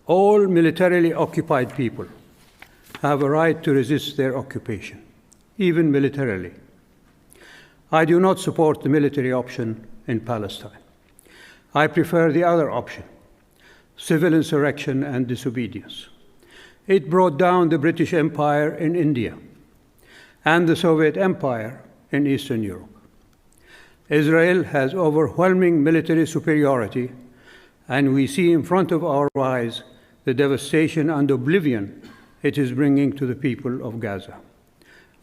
All militarily occupied people have a right to resist their occupation, even militarily. I do not support the military option in Palestine. I prefer the other option, civil insurrection and disobedience. It brought down the British Empire in India and the Soviet Empire in Eastern Europe. Israel has overwhelming military superiority, and we see in front of our eyes the devastation and oblivion it is bringing to the people of Gaza.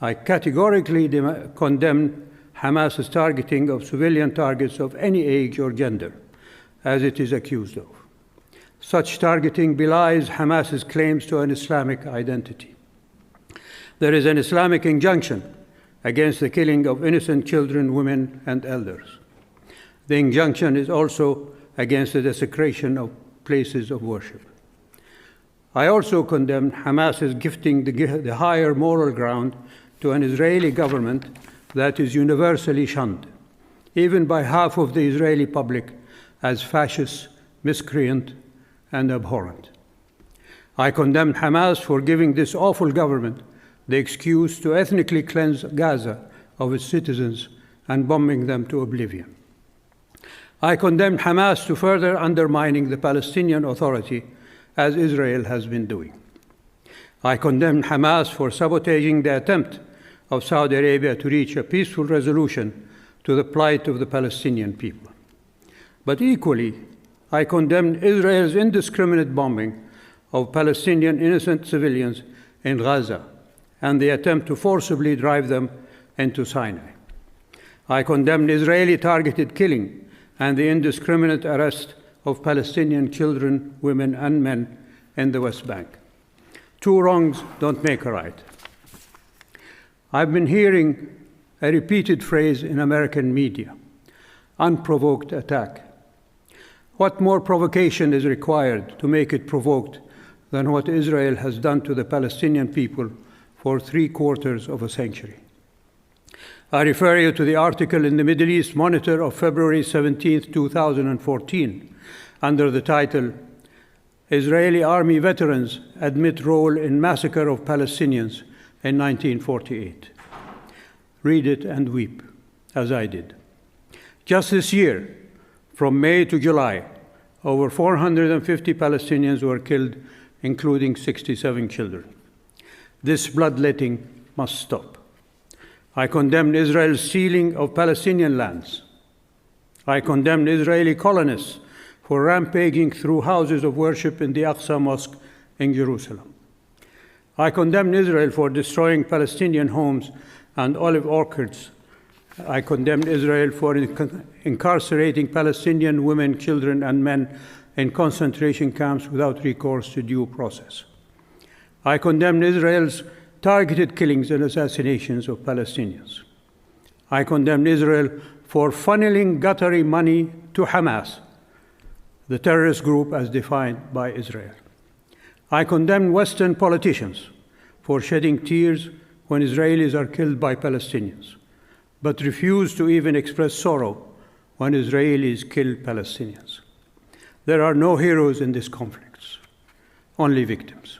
I categorically condemn Hamas's targeting of civilian targets of any age or gender, as it is accused of. Such targeting belies Hamas's claims to an Islamic identity. There is an Islamic injunction against the killing of innocent children, women, and elders. The injunction is also against the desecration of places of worship. I also condemn Hamas's gifting the higher moral ground to an Israeli government that is universally shunned, even by half of the Israeli public, as fascist, miscreant, and abhorrent. I condemn Hamas for giving this awful government the excuse to ethnically cleanse Gaza of its citizens and bombing them to oblivion. I condemn Hamas to further undermining the Palestinian Authority, as Israel has been doing. I condemn Hamas for sabotaging the attempt of Saudi Arabia to reach a peaceful resolution to the plight of the Palestinian people. But equally, I condemn Israel's indiscriminate bombing of Palestinian innocent civilians in Gaza and the attempt to forcibly drive them into Sinai. I condemn Israeli targeted killing and the indiscriminate arrest of Palestinian children, women, and men in the West Bank. Two wrongs don't make a right. I've been hearing a repeated phrase in American media, unprovoked attack. What more provocation is required to make it provoked than what Israel has done to the Palestinian people for 3/4 of a century? I refer you to the article in the Middle East Monitor of February 17, 2014, under the title, Israeli Army Veterans Admit Role in Massacre of Palestinians in 1948. Read it and weep, as I did. Just this year, from May to July, over 450 Palestinians were killed, including 67 children. This bloodletting must stop. I condemn Israel's stealing of Palestinian lands. I condemn Israeli colonists for rampaging through houses of worship in the Aqsa Mosque in Jerusalem. I condemn Israel for destroying Palestinian homes and olive orchards. I condemn Israel for incarcerating Palestinian women, children, and men in concentration camps without recourse to due process. I condemn Israel's targeted killings and assassinations of Palestinians. I condemn Israel for funneling guttery money to Hamas, the terrorist group as defined by Israel. I condemn Western politicians for shedding tears when Israelis are killed by Palestinians, but refuse to even express sorrow when Israelis kill Palestinians. There are no heroes in these conflicts, only victims.